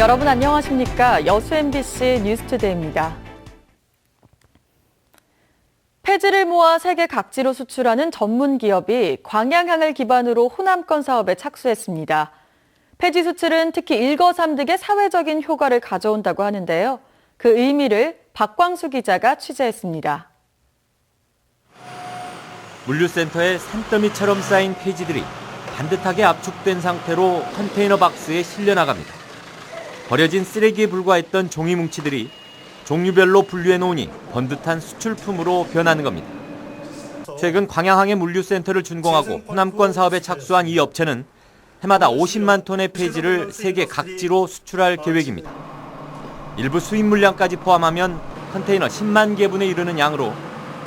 여러분 안녕하십니까? 여수 MBC 뉴스투데이입니다. 폐지를 모아 세계 각지로 수출하는 전문 기업이 광양항을 기반으로 호남권 사업에 착수했습니다. 폐지 수출은 특히 일거삼득의 사회적인 효과를 가져온다고 하는데요. 그 의미를 박광수 기자가 취재했습니다. 물류센터에 산더미처럼 쌓인 폐지들이 반듯하게 압축된 상태로 컨테이너 박스에 실려나갑니다. 버려진 쓰레기에 불과했던 종이 뭉치들이 종류별로 분류해 놓으니 번듯한 수출품으로 변하는 겁니다. 최근 광양항의 물류센터를 준공하고 호남권 사업에 착수한 이 업체는 해마다 50만 톤의 폐지를 세계 각지로 수출할 계획입니다. 일부 수입 물량까지 포함하면 컨테이너 10만 개분에 이르는 양으로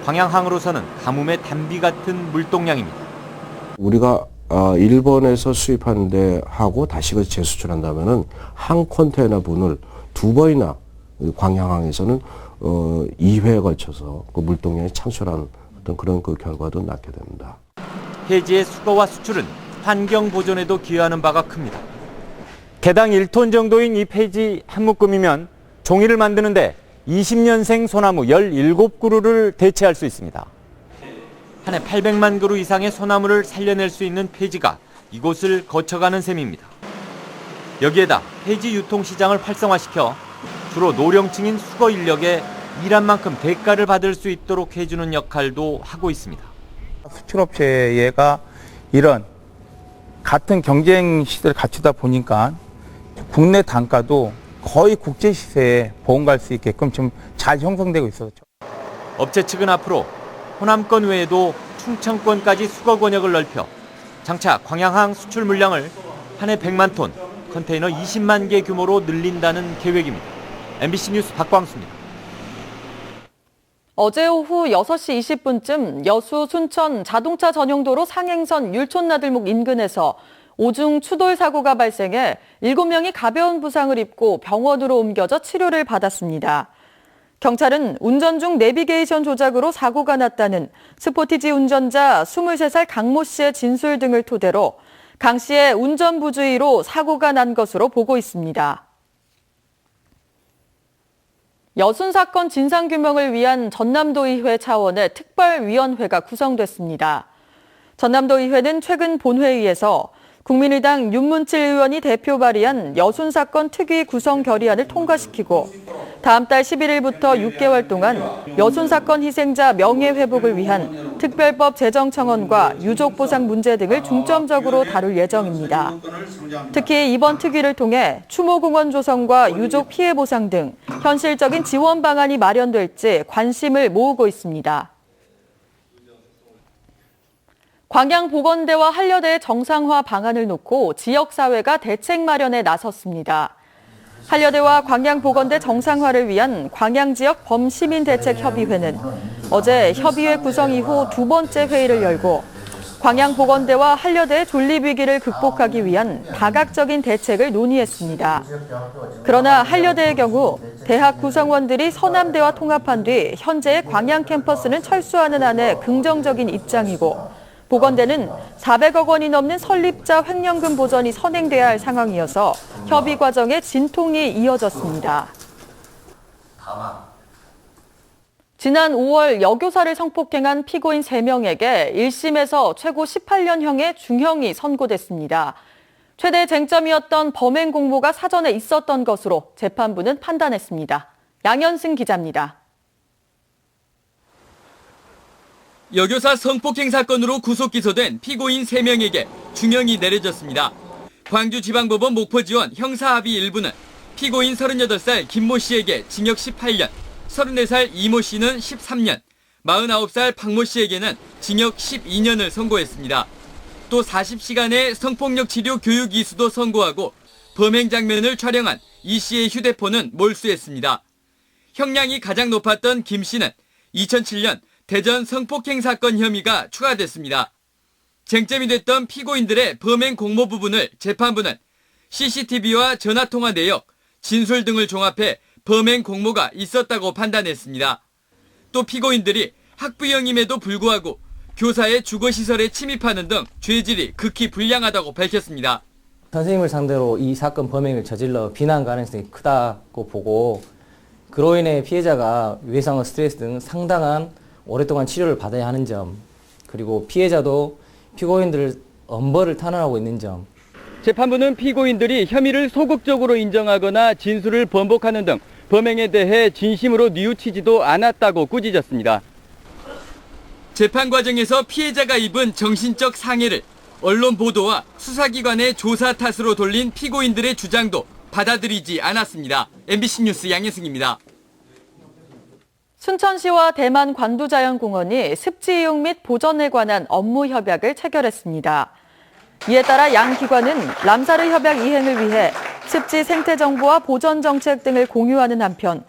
광양항으로서는 가뭄의 단비 같은 물동량입니다. 우리가 일본에서 수입하는데 하고 다시 재수출한다면은 한 컨테이너 분을 두 번이나 광양항에서는 2회에 걸쳐서 그 물동량이 창출한 어떤 그런 그 결과도 낳게 됩니다. 폐지의 수거와 수출은 환경 보존에도 기여하는 바가 큽니다. 개당 1톤 정도인 이 폐지 한 묶음이면 종이를 만드는데 20년생 소나무 17그루를 대체할 수 있습니다. 한 해 800만 그루 이상의 소나무를 살려낼 수 있는 폐지가 이곳을 거쳐가는 셈입니다. 여기에다 폐지 유통 시장을 활성화시켜 주로 노령층인 수거 인력에 일한 만큼 대가를 받을 수 있도록 해주는 역할도 하고 있습니다. 수출업체가 이런 같은 경쟁 시대를 갖추다 보니까 국내 단가도 거의 국제 시세에 보험갈 수 있게끔 좀 잘 형성되고 있어요. 업체 측은 앞으로 호남권 외에도 충청권까지 수거 권역을 넓혀 장차 광양항 수출 물량을 한 해 100만 톤, 컨테이너 20만 개 규모로 늘린다는 계획입니다. MBC 뉴스 박광수입니다. 어제 오후 6시 20분쯤 여수 순천 자동차 전용도로 상행선 율촌나들목 인근에서 오중 추돌 사고가 발생해 7명이 가벼운 부상을 입고 병원으로 옮겨져 치료를 받았습니다. 경찰은 운전 중 내비게이션 조작으로 사고가 났다는 스포티지 운전자 23살 강모 씨의 진술 등을 토대로 강 씨의 운전 부주의로 사고가 난 것으로 보고 있습니다. 여순 사건 진상규명을 위한 전남도의회 차원의 특별위원회가 구성됐습니다. 전남도의회는 최근 본회의에서 국민의당 윤문칠 의원이 대표 발의한 여순 사건 특위 구성 결의안을 통과시키고 다음 달 11일부터 6개월 동안 여순 사건 희생자 명예회복을 위한 특별법 제정 청원과 유족 보상 문제 등을 중점적으로 다룰 예정입니다. 특히 이번 특위를 통해 추모공원 조성과 유족 피해 보상 등 현실적인 지원 방안이 마련될지 관심을 모으고 있습니다. 광양보건대와 한려대의 정상화 방안을 놓고 지역사회가 대책 마련에 나섰습니다. 한려대와 광양보건대 정상화를 위한 광양지역 범시민대책협의회는 어제 협의회 구성 이후 두 번째 회의를 열고 광양보건대와 한려대의 존립위기를 극복하기 위한 다각적인 대책을 논의했습니다. 그러나 한려대의 경우 대학 구성원들이 서남대와 통합한 뒤 현재의 광양 캠퍼스는 철수하는 안에 긍정적인 입장이고 보건대는 400억 원이 넘는 설립자 횡령금 보전이 선행돼야 할 상황이어서 협의 과정에 진통이 이어졌습니다. 지난 5월 여교사를 성폭행한 피고인 3명에게 1심에서 최고 18년형의 중형이 선고됐습니다. 최대 쟁점이었던 범행 공모가 사전에 있었던 것으로 재판부는 판단했습니다. 양현승 기자입니다. 여교사 성폭행 사건으로 구속 기소된 피고인 3명에게 중형이 내려졌습니다. 광주지방법원 목포지원 형사합의 일부는 피고인 38살 김모 씨에게 징역 18년, 34살 이모 씨는 13년, 49살 박모 씨에게는 징역 12년을 선고했습니다. 또 40시간의 성폭력 치료 교육 이수도 선고하고 범행 장면을 촬영한 이 씨의 휴대폰은 몰수했습니다. 형량이 가장 높았던 김 씨는 2007년 대전 성폭행 사건 혐의가 추가됐습니다. 쟁점이 됐던 피고인들의 범행 공모 부분을 재판부는 CCTV와 전화통화 내역, 진술 등을 종합해 범행 공모가 있었다고 판단했습니다. 또 피고인들이 학부형임에도 불구하고 교사의 주거시설에 침입하는 등 죄질이 극히 불량하다고 밝혔습니다. 선생님을 상대로 이 사건 범행을 저질러 비난 가능성이 크다고 보고 그로 인해 피해자가 외상과 스트레스 등 상당한 오랫동안 치료를 받아야 하는 점, 그리고 피해자도 피고인들을 엄벌을 탄원하고 있는 점. 재판부는 피고인들이 혐의를 소극적으로 인정하거나 진술을 번복하는 등 범행에 대해 진심으로 뉘우치지도 않았다고 꾸짖었습니다. 재판 과정에서 피해자가 입은 정신적 상해를 언론 보도와 수사기관의 조사 탓으로 돌린 피고인들의 주장도 받아들이지 않았습니다. MBC 뉴스 양혜승입니다. 순천시와 대만 관두자연공원이 습지 이용 및 보전에 관한 업무 협약을 체결했습니다. 이에 따라 양 기관은 람사르 협약 이행을 위해 습지 생태 정보와 보전 정책 등을 공유하는 한편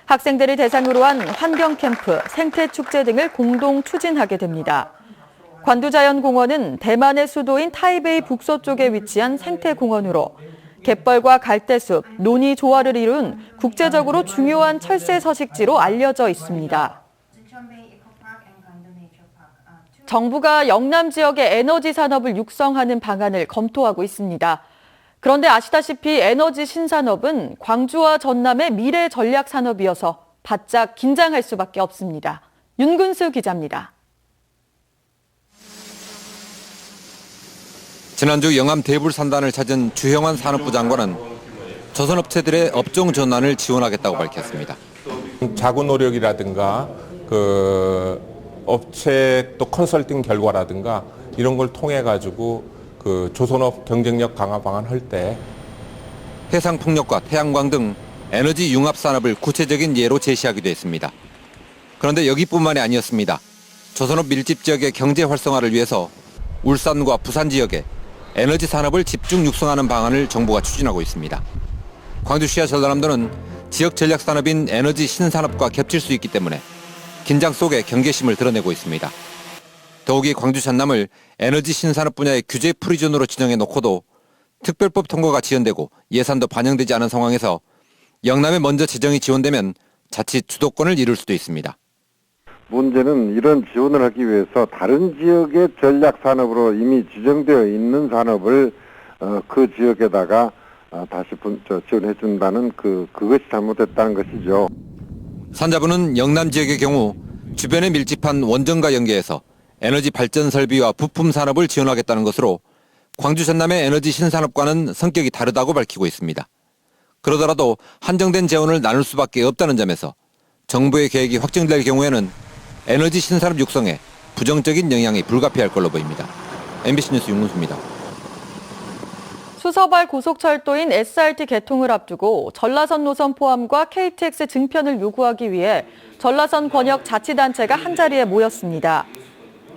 학생들을 대상으로 한 환경 캠프, 생태 축제 등을 공동 추진하게 됩니다. 관두자연공원은 대만의 수도인 타이베이 북서쪽에 위치한 생태공원으로 갯벌과 갈대숲, 논이 조화를 이룬 국제적으로 중요한 철새 서식지로 알려져 있습니다. 정부가 영남 지역의 에너지 산업을 육성하는 방안을 검토하고 있습니다. 그런데 아시다시피 에너지 신산업은 광주와 전남의 미래 전략 산업이어서 바짝 긴장할 수밖에 없습니다. 윤근수 기자입니다. 지난주 영암 대불산단을 찾은 주형환 산업부 장관은 조선업체들의 업종 전환을 지원하겠다고 밝혔습니다. 자구 노력이라든가 업체 또 컨설팅 결과라든가 이런 걸 통해 가지고 조선업 경쟁력 강화 방안 할 때 해상풍력과 태양광 등 에너지 융합 산업을 구체적인 예로 제시하기도 했습니다. 그런데 여기뿐만이 아니었습니다. 조선업 밀집 지역의 경제 활성화를 위해서 울산과 부산 지역에 에너지 산업을 집중 육성하는 방안을 정부가 추진하고 있습니다. 광주시와 전라남도는 지역 전략 산업인 에너지 신산업과 겹칠 수 있기 때문에 긴장 속에 경계심을 드러내고 있습니다. 더욱이 광주 전남을 에너지 신산업 분야의 규제 프리존으로 지정해 놓고도 특별법 통과가 지연되고 예산도 반영되지 않은 상황에서 영남에 먼저 재정이 지원되면 자칫 주도권을 잃을 수도 있습니다. 문제는 이런 지원을 하기 위해서 다른 지역의 전략 산업으로 이미 지정되어 있는 산업을 그 지역에다가 다시 지원해 준다는 그것이 잘못됐다는 것이죠. 산자부는 영남 지역의 경우 주변에 밀집한 원전과 연계해서 에너지 발전 설비와 부품 산업을 지원하겠다는 것으로 광주 전남의 에너지 신산업과는 성격이 다르다고 밝히고 있습니다. 그러더라도 한정된 재원을 나눌 수밖에 없다는 점에서 정부의 계획이 확정될 경우에는 에너지 신산업 육성에 부정적인 영향이 불가피할 걸로 보입니다. MBC 뉴스 윤문수입니다. 수서발 고속철도인 SRT 개통을 앞두고 전라선 노선 포함과 KTX 증편을 요구하기 위해 전라선 권역 자치단체가 한자리에 모였습니다.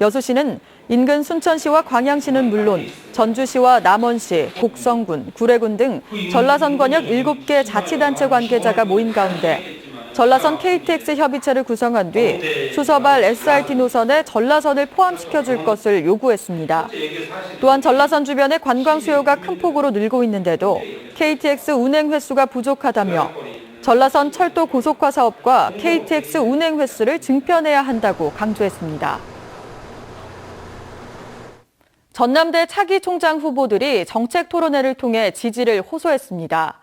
여수시는 인근 순천시와 광양시는 물론 전주시와 남원시, 곡성군, 구례군 등 전라선 권역 7개 자치단체 관계자가 모인 가운데 전라선 KTX 협의체를 구성한 뒤 수서발 SRT 노선에 전라선을 포함시켜줄 것을 요구했습니다. 또한 전라선 주변의 관광 수요가 큰 폭으로 늘고 있는데도 KTX 운행 횟수가 부족하다며 전라선 철도 고속화 사업과 KTX 운행 횟수를 증편해야 한다고 강조했습니다. 전남대 차기 총장 후보들이 정책 토론회를 통해 지지를 호소했습니다.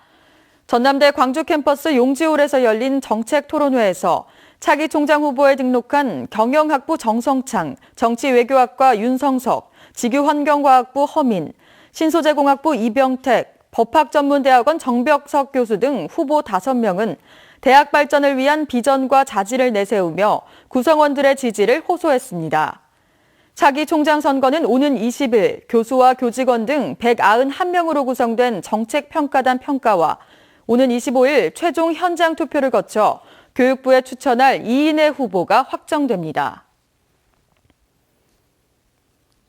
전남대 광주 캠퍼스 용지홀에서 열린 정책 토론회에서 차기 총장 후보에 등록한 경영학부 정성창, 정치외교학과 윤성석, 지구환경과학부 허민, 신소재공학부 이병택, 법학전문대학원 정벽석 교수 등 후보 5명은 대학 발전을 위한 비전과 자질을 내세우며 구성원들의 지지를 호소했습니다. 차기 총장 선거는 오는 20일 교수와 교직원 등 191명으로 구성된 정책평가단 평가와 오는 25일 최종 현장 투표를 거쳐 교육부에 추천할 2인의 후보가 확정됩니다.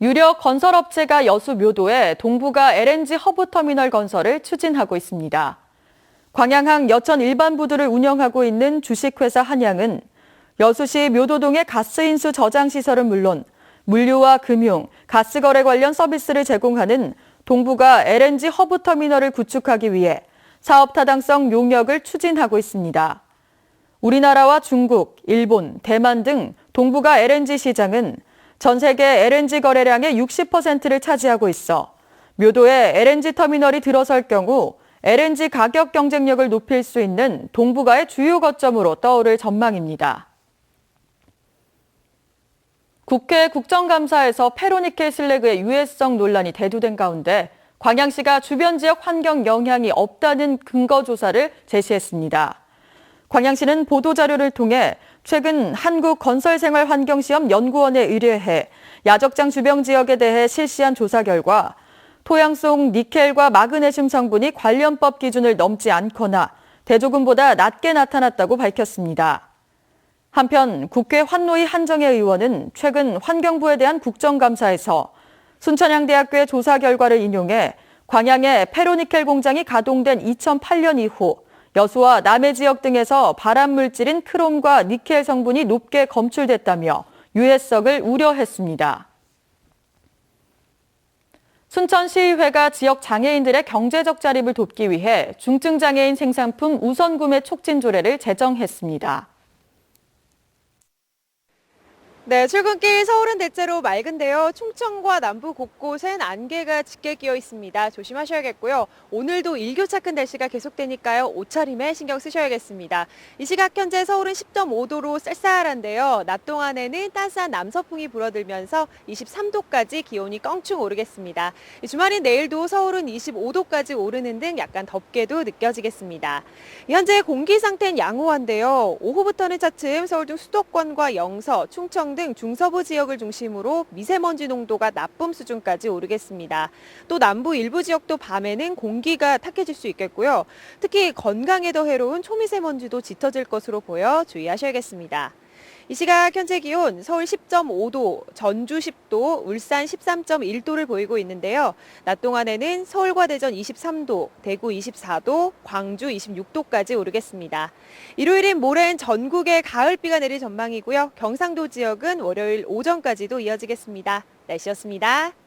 유력 건설업체가 여수 묘도에 동부가 LNG 허브터미널 건설을 추진하고 있습니다. 광양항 여천 일반부두를 운영하고 있는 주식회사 한양은 여수시 묘도동의 가스인수 저장시설은 물론 물류와 금융, 가스거래 관련 서비스를 제공하는 동부가 LNG 허브터미널을 구축하기 위해 사업 타당성 용역을 추진하고 있습니다. 우리나라와 중국, 일본, 대만 등 동부가 LNG 시장은 전 세계 LNG 거래량의 60%를 차지하고 있어 묘도에 LNG 터미널이 들어설 경우 LNG 가격 경쟁력을 높일 수 있는 동북아의 주요 거점으로 떠오를 전망입니다. 국회 국정감사에서 페로니켈 슬래그의 유해성 논란이 대두된 가운데 광양시가 주변 지역 환경 영향이 없다는 근거 조사를 제시했습니다. 광양시는 보도자료를 통해 최근 한국건설생활환경시험연구원에 의뢰해 야적장 주변 지역에 대해 실시한 조사 결과 토양 속 니켈과 마그네슘 성분이 관련법 기준을 넘지 않거나 대조금보다 낮게 나타났다고 밝혔습니다. 한편 국회 환노위 한정혜 의원은 최근 환경부에 대한 국정감사에서 순천향대학교의 조사 결과를 인용해 광양의 페로니켈 공장이 가동된 2008년 이후 여수와 남해 지역 등에서 발암물질인 크롬과 니켈 성분이 높게 검출됐다며 유해성을 우려했습니다. 순천시의회가 지역 장애인들의 경제적 자립을 돕기 위해 중증장애인 생산품 우선 구매 촉진 조례를 제정했습니다. 네, 출근길 서울은 대체로 맑은데요. 충청과 남부 곳곳엔 안개가 짙게 끼어 있습니다. 조심하셔야겠고요. 오늘도 일교차 큰 날씨가 계속되니까요. 옷차림에 신경 쓰셔야겠습니다. 이 시각 현재 서울은 10.5도로 쌀쌀한데요. 낮 동안에는 따스한 남서풍이 불어들면서 23도까지 기온이 껑충 오르겠습니다. 주말인 내일도 서울은 25도까지 오르는 등 약간 덥게도 느껴지겠습니다. 현재 공기 상태는 양호한데요. 오후부터는 차츰 서울 등 수도권과 영서, 충청 등 중서부 지역을 중심으로 미세먼지 농도가 나쁨 수준까지 오르겠습니다. 또 남부 일부 지역도 밤에는 공기가 탁해질 수 있겠고요. 특히 건강에 더 해로운 초미세먼지도 짙어질 것으로 보여 주의하셔야겠습니다. 이 시각 현재 기온 서울 10.5도, 전주 10도, 울산 13.1도를 보이고 있는데요. 낮 동안에는 서울과 대전 23도, 대구 24도, 광주 26도까지 오르겠습니다. 일요일인 모레는 전국에 가을비가 내릴 전망이고요. 경상도 지역은 월요일 오전까지도 이어지겠습니다. 날씨였습니다.